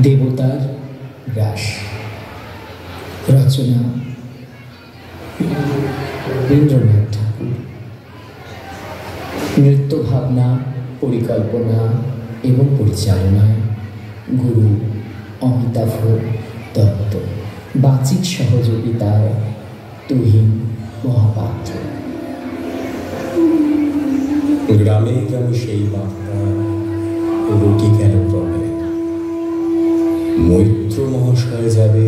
দেবতার গ্রাস। রচনা রবীন্দ্রনাথ ঠাকুর। নৃত্য ভাবনা, পরিকল্পনা এবং পরিচালনায় গুরু অমিতাভ দত্ত। বাচিক সহযোগিতায় তুহিন মহাপাত্র। গ্রামে গ্রামে সেই বার্তা রুটি গেল ক্রমে। মৈত্র মহাশয় যাবে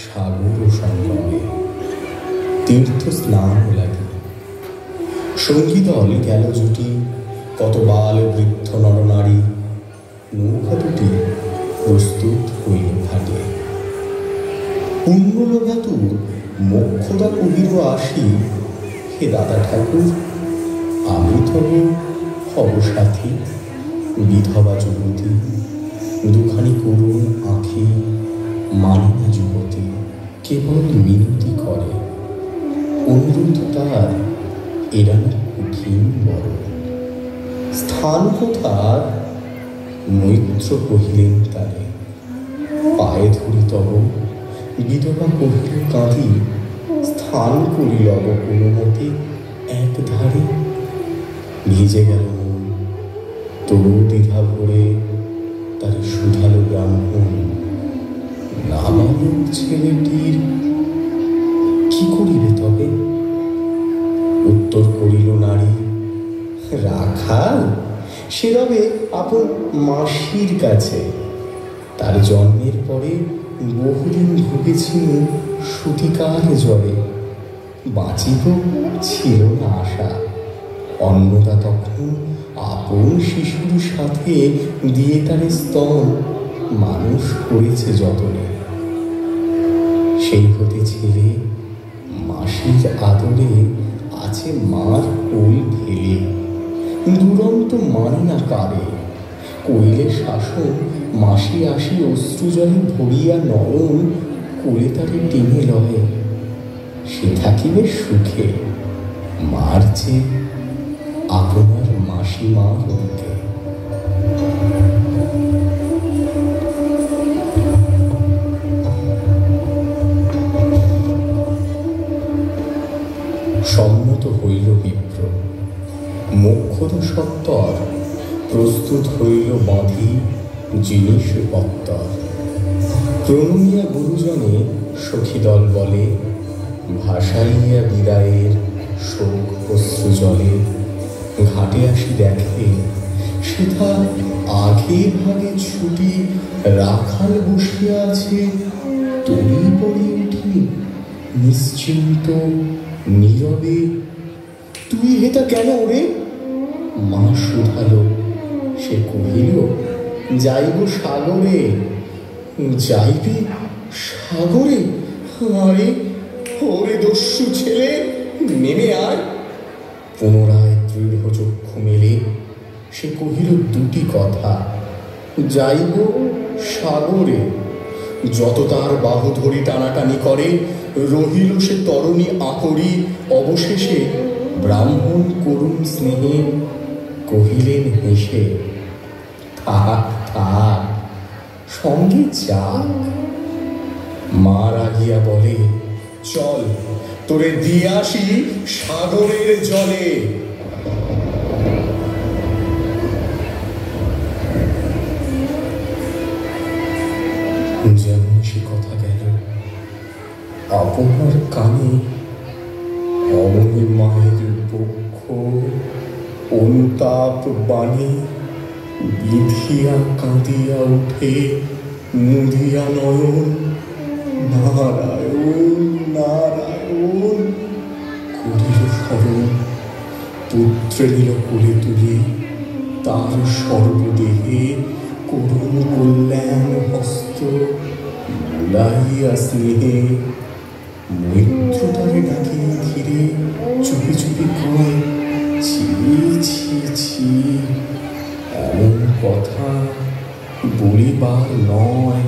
সাগর সঙ্গমে। তীর্থ স্নান লাগে, সঙ্গী দল গেল জুটি। কত বাল বৃদ্ধ নরনারী, নৌকা দুটি প্রস্তুত হইল ঘাটে। পুণ্যলোভাতুর মোক্ষদা কহিল আসি, হে দাদা ঠাকুর আমি তবু হব সাথী। বিধবা যুবতী দুখানি করুণ আঁখি, মানে না যুবতী কেবল মিনতি করে। অনুরোধ তার এড়ানো কঠিন বড়। স্থান কোথার? মৈত্র কহিলেন তারে। পায়ে ধরি তব, বিধবা কহিল কাঁদি। স্থান করিল কোনো মতে এক ধারে। ভিজে গেল মন, তবু দ্বিধা ভরে তারে শুধালো ব্রাহ্মণ। নাবালক ছেলেটির কি করিবে তবে? উত্তর করিল নারী, রাখাল সে রবে আপন মাসির কাছে। তার জন্মের পরে বহুদিন ভুগেছিল সূতিকার জ্বরে। বাঁচিব ছিল না আশা। অন্নদা তখন আপন শিশুর সাথে দিয়ে তারে স্তন মানুষ করেছে যতনে। সেই হতে ছেলে মাসির আদরে আছে মার কোল ঢেলে। দুরন্ত মানে না কারে, কইলে শাসন মাসি আসি অশ্রুজলে ভরিয়া নয়ন কোলে তারে টেনে লয়। সে থাকিবে সুখে, মার যে আপনার মাসিমার বুকে। সম্মত হইল বিপ্র, মোক্ষদা সত্তর। প্রস্তুত হইল বাঁধি জিনিস পত্তর। প্রণমিয়া গুরুজনে সখীদল বলে, ভাসাইয়া বিদায়ের শোক অশ্রু জলে। ঘাটে আসি দেখে সেথা আগে ভাগে ছুটি। রাখাল বসিয়া আছে তরি পড়ে উঠি নিশ্চিন্ত নীরবে। তুই হেতা কেন ওরে? মা শুধালো। সে কহিল, যাইব সাগরে। যাইবি সাগরে? আরে ওরে দস্যু ছেলে, নেমে আয়। পুনরায় দৃঢ় চক্ষু মেলে সে কহিল দুটি কথা, যাইব সাগরে। যত তার বাহু ধরি টানাটানি করে, রহিল সে তরণী আকরি। অবশেষে ব্রাহ্মণ করুণ স্নেহে কহিলেন হেসে, থাক থাক সঙ্গে যাক। মা রাগিয়া বলে, চল তোরে দিয়ে আসি সাগরের জলে। যেমন সে কথা গেল আপনার কানে, অমনি মায়ের বক্ষ অনুতাপ বাণী। বিধিয়া কাঁদিয়া উঠে মুদিয়া নয়ন, নারায়ণ নারায়ণ করিল স্মরণ। পুত্রে নিল কোলে তুলে, তার সর্বদেহে করুণ কল্যাণ হস্ত বুলাইয়া স্নেহে। মৈত্র তারে ডাকিয়া ধীরে চুপি চুপি কয়, ছি ছি ছি এমন কথা বলিবার নয়।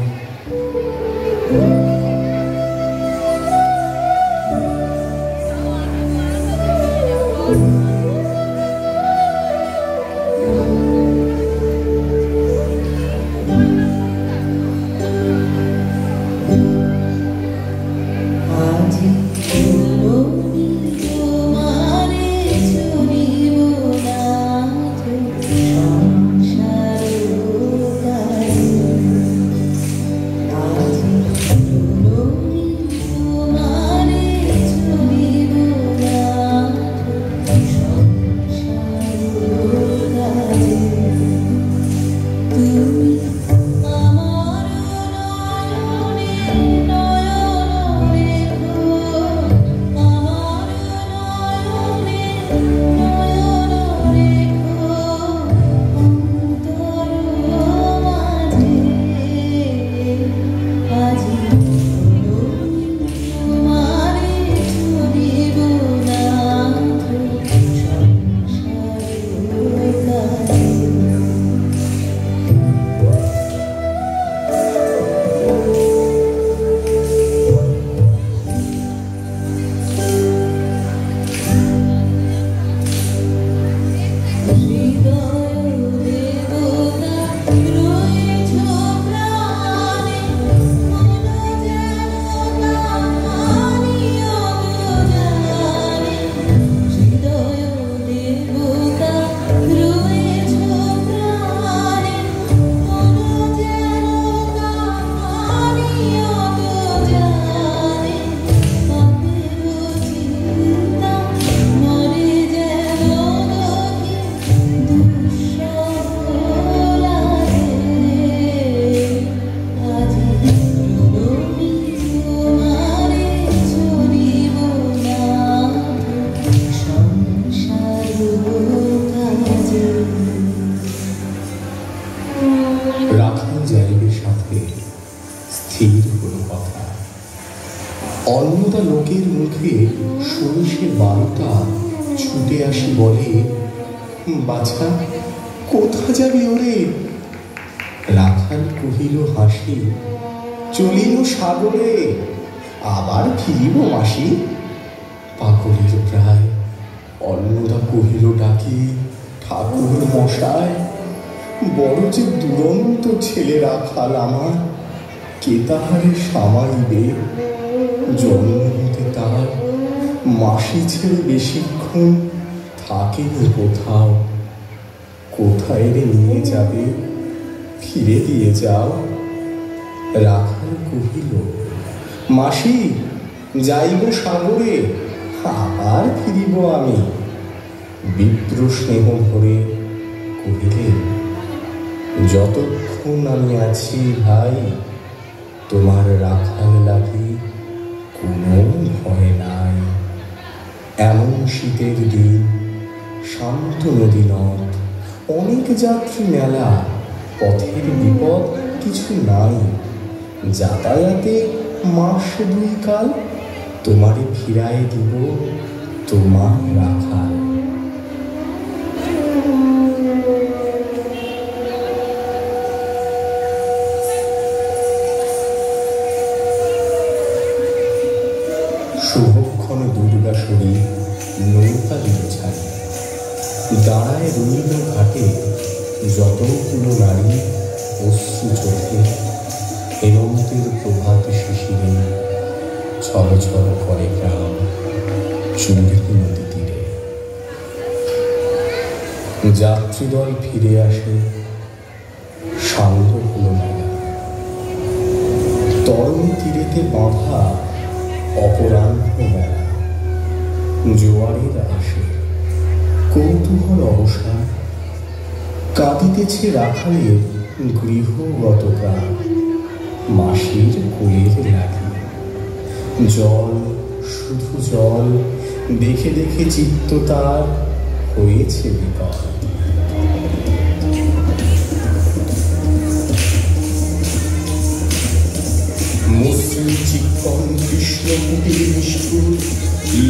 যাইবে সাথে, স্থির হলো কথা। অন্নদা লোকের মুখে শুনি সে বারোটা, ছুটে আসি বলে, বাছা কোথা যাবি ওরে? রাখাল কহিল হাসি, চলিল সাগরে, আবার ফিরিব মাসি। পাগলের প্রায় অন্নদা কহিল ডাকি, ঠাকুর মশাই, বড় যে দুরন্ত ছেলে রাখাল আমার, কে তাহারে সামাইবে? জন্ম হতে তার মাসি ছেড়ে বেশিক্ষণ থাকেনি কোথাও। কোথায় রে নিয়ে যাবে, ফিরে দিয়ে যাও। রাখাল কহিল, মাসি যাইব সাগরে, আবার ফিরিব আমি। বিপ্র স্নেহ ভরে কহিলেন, যতক্ষণ আমি আছি ভাই, তোমার রাখাল লাগি কোনো ভয় নাই। এমন শীতের দিন, শান্ত নদী নদ, অনেক যাত্রী মেলা, পথের বিপদ কিছু নাই। যাতায়াতে মাস দুই কাল, তোমারে ফিরায় দিব তোমার রাখাল। শুভক্ষণ দুর্গাসুরী নৌকা দিল ছাড়ি, দাঁড়ায় রইল ঘাটে যতগুলো নারী, অশ্রু চোখে হেমন্তের প্রভাত শিশিরে ছল ছল করে গ্রাম চুমকি নদী তীরে। যাত্রীদল ফিরে আসে, সাঙ্গ হলো মেলা। তরুণ তীরেতে বাঁধা অপরাহ্ন বেলা, জোয়ারের আসে কৌতূহল অবসান, কাঁদিতেছে রাখালের গৃহগত প্রাণ। মাসির কোলের লাগি জল, শুধু জল, দেখে দেখে চিত্ত তার হয়েছে বিকল। মসৃণ চিক্কণ কৃষ্ণ কুটির নিষ্ঠুর,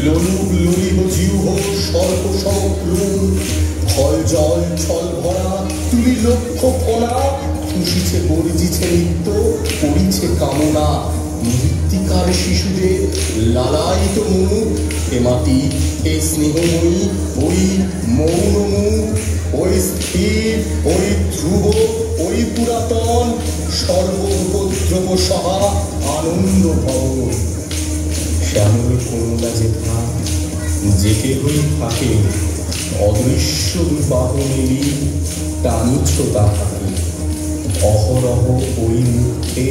লোলুপ ললিত জিহ্ব সর্প সমক্রূর। ফল জল ছল ভরা তুলি লক্ষ্য ফোনা, খুশিছে গর্জিছে নিত্য, করিছে কামনা। মৃত্তিকার শিশুদের লালায়িত মুখ, হে মাটি হে স্নেহময়ী, ওই মৌন মুখ, ওই স্থির, ওই ধ্রুব, ওই পুরাতন, সর্বোপদ্রব সহা আনন্দ ভবন। শ্যামল করুণা যেথা যেতে হই থাকে, অদৃশ্য বাহনেরই টানিছ তাহাকে। অহরহ ওই মুখে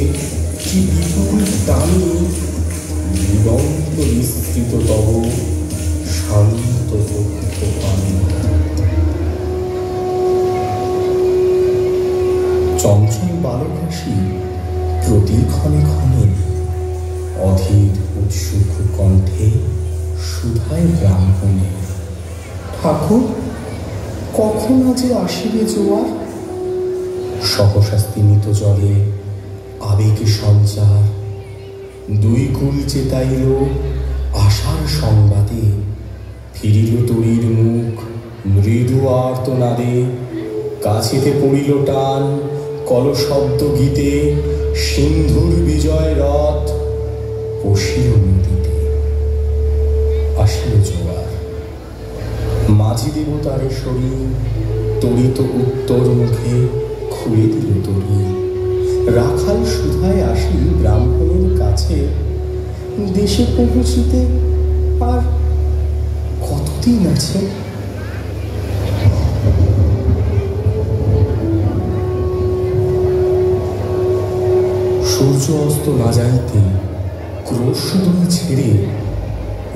কি বিপুল টানি, দিগন্ত বিস্তৃত তব শান্ত বক্ষ পানি। চঞ্চল বালকাশী প্রতি ক্ষণে ক্ষণে অধীর উৎসুক কণ্ঠে সুধায় ব্রাহ্মণে, ঠাকুর কখন আজে আসিবে জোয়ার? সহসা স্তিমিত জলে আবেগে সঞ্চার, দুই কুল চেতাইল আশার সংবাদে। ফিরিল তরীর মুখ মৃদু আর্তনাদে, কাছেতে পড়িল টান কলশব্দ গীতে। সিন্ধুর বিজয় রথ পশিল নদীতে, আসিল জোয়ার। মাঝি দেবতারে শরীর তরিত উত্তর মুখে খুলে দিল তরি। রাখাল সুধায় আসি ব্রাহ্মণের কাছে, দেশে পৌঁছিতে আর কতদিন আছে? সূর্য অস্ত না যাইতে ক্রোশদুই ছেড়ে,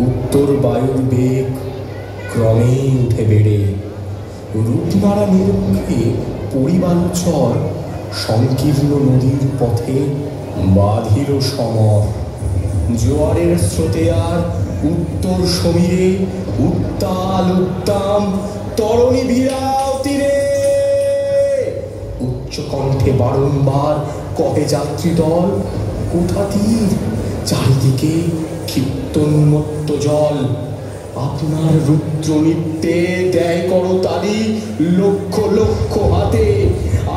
উত্তর বায়ুর বেগ ক্রমে উঠে বেড়ে। রূপনারা নিরক্ষে পরিবালচর, সংকীর্ণ নদীর পথে বাঁধিল সমর। জোয়ারের স্রোতে আর উত্তর সমীরে, উত্তাল উত্তাম তরণী বিরাও তীরে। উচ্চ কণ্ঠে বারংবার কহে যাত্রীদল, কোথা তীর, চারিদিকে ক্ষিপ্তোন্মত্ত জল। আপনার রুদ্র নৃত্যে দেয় করতালি লক্ষ লক্ষ হাতে,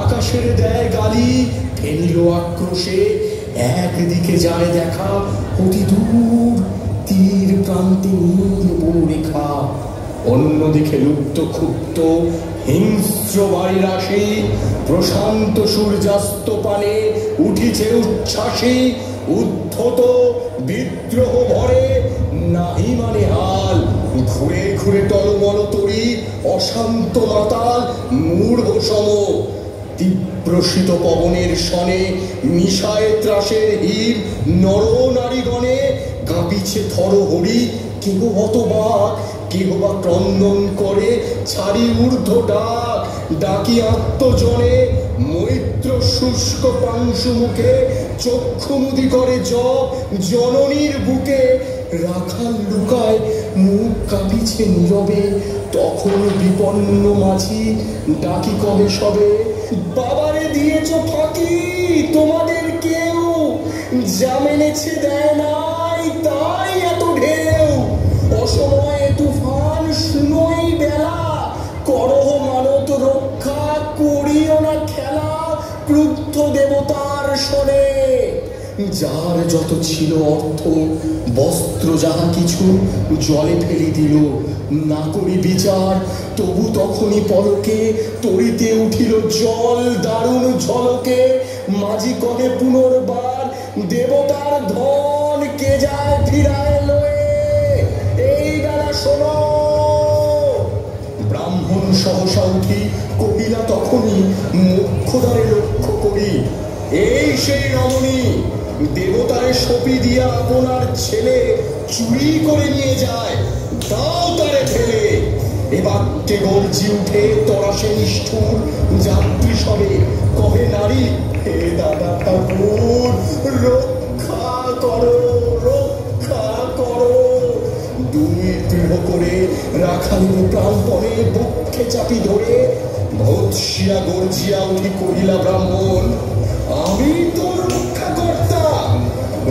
আকাশের দেয় গালি ফেনিল আক্রোশে। একদিকে যায় দেখা অতি দূর তীর প্রান্তে নীল বনরেখা, অন্যদিকে লুপ্ত ক্ষুব্ধ হিংস্র বাড়ি রাশি। প্রশান্ত সূর্যাস্ত পানে উঠিছে উচ্ছ্বাসী, উদ্ধত বিদ্রোহ ভরে নাহি মানে হাল। ঘুরে ঘুরে টলমল তরি অশান্ত মাতাল মূঢ় সম, তীব্র শীত পবনের সনে মিশায় ত্রাসের হির নর নারীগণে। কাঁপিছে থর হরি, কেহ হতবাক, কেহ বা ক্রন্দন করে ছাড়ি ঊর্ধ্ব ডাক। ডাকি আত্মজনে মৈত্র শুষ্ক পাংশু মুখে চক্ষুমুদি করে জপ জননীর বুকে। রাখাল লুকায় মুখ কাঁপিছে নীরবে, তখন বিপন্ন মাঝি ডাকি কহে সবে, বাবারে দিয়েছ ফাঁকি তোমাদের কেউ, যা মেনেছে দেয় নাই তাই এত ঢেউ। অসময়ে তুফান শুনোই বেলা, করহ মানত রক্ষা করিও না খেলা। ক্রুদ্ধ দেবতার শোনে যার যত ছিল অর্থ বস্ত্র যাহা কিছু জলে ফেলি দিল, না করি বিচার তবু তখনই পলকে তরিতে উঠিল জল দারুণ ঝলকে। মাঝি কহে পুনর্বার, দেবতার ধন কে যায় ফিরায় লয়ে, এই বেলা শোনো। ব্রাহ্মণ সহসা উঠি কহিলা তখনই মোক্ষদ্বারে লক্ষ্য করি, এই সেই রমণী, দেবতারে সপি দিয়া আপনার ছেলে চুরি করে নিয়ে যায়, দাও তারে ফেলে। এবার কে গর্জি উঠে তরাসে নিষ্ঠুর যাত্রী সবে, কহে নারী, হে দাদা ঠাকুর রক্ষা করো, রক্ষা করো। দুই দৃঢ় করে রাখালির প্রাণপণে বক্ষে চাপি ধরে ভৎসিয়া গর্জিয়া উঠি কহিলা ব্রাহ্মণ, আমি তোর রক্ষা কর্তা।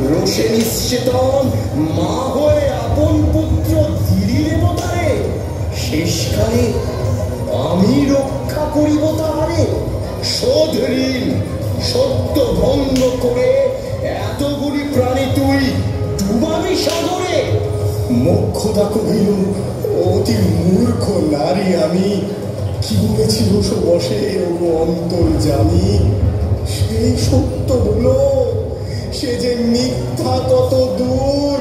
রোষে নিশ্চেতন মা হয়ে আপন পুত্র দিলি দেবতারে, শেষকালে আমি রক্ষা করিব তাহারে। শোধ ঋণ সত্য ভঙ্গ করে এতগুলি প্রাণী তুই ডুবাবি সাগরে। মোক্ষদা কহিল, অতি মূর্খ নারী আমি, কি বলেছি রোষ বসে ও অন্তর জানি। সেই সত্য বলো, সে যে মিথ্যা কত দূর,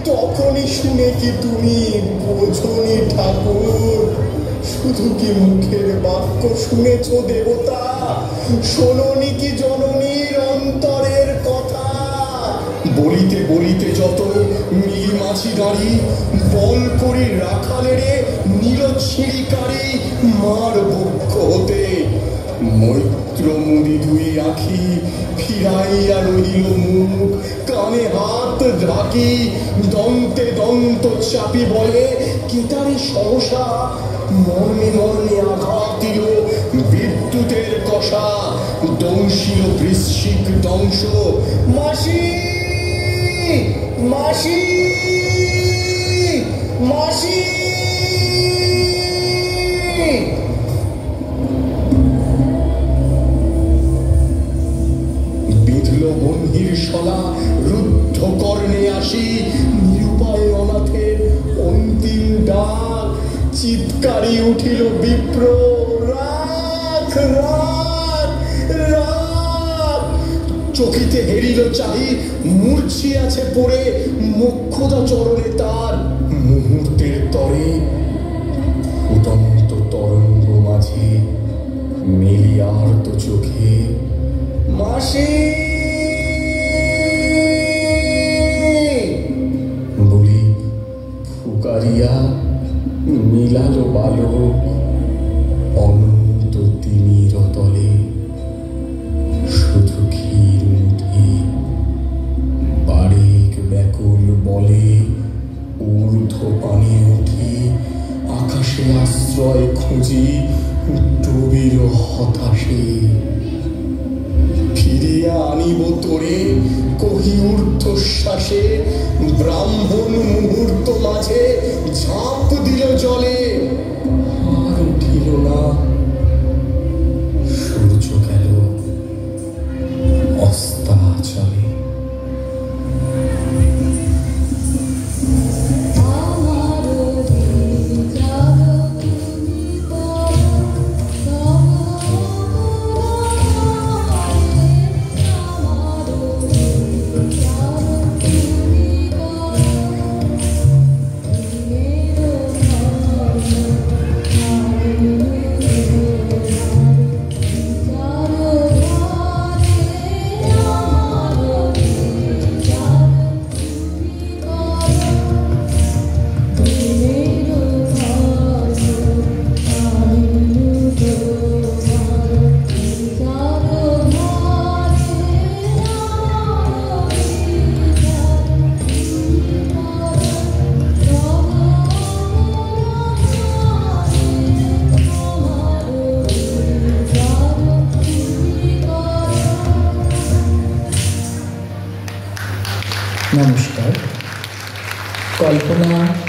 তখনই শুনে কি তুমি বোঝনি ঠাকুর। শুধু কি মুখের বাক্য শুনেছ দেবতা, শোনোনি কি জননীর অন্তরের কথা। বলিতে বলিতে যত মিলি মাছি গাড়ি, বল করি রাখালেরে নীল ছিঁড়িকারি মার বক্ষ হতে। মৈত্র মুদি দুই আখি ফিরাইয়া রইল মুখ, কানে হাত ঢাকি দন্তে দন্ত চাপি বলে, কেতারে সহসা মর্মে মর্মে আঘাত দিল বিদ্যুতের কষা। দংশিল বৃশ্চিক দংশ, মাসি মাসি মাসি। বিধল বন্ধির শলা রুদ্ধ কর্ণে আসি, নিরুপায় অনাথের অন্তিম ডাক। চিৎকারি উঠিল বিপ্র, রাখ রাখ রাখ। চকিতে হেরিল চাহি, মূর্ছিয়াছে পড়ে মোক্ষদা চরণে তার। মুহূর্তের তরে ফুটন্ত তরঙ্গ মাঝে মেলিয়ার তো চোখে, মাসি বলি ফুকারিয়া মিলালো বালক অনন্ত তিমির তলে। শুধু ক্ষীর মুঠি বারেক ব্যাকুল বলে, ঊর্ধ্ব পানে উঠি আকাশে আশ্রয় খুঁজি ডুবির হতাশে। আনিব তোরে কহি ঊর্ধ্বশ্বাসে ব্রাহ্মণ মুহূর্ত মাঝে ঝাঁপ দিল জলে আর উঠিল না সূর্য গেল অস্তাচলে নমস্কার। কল্পনা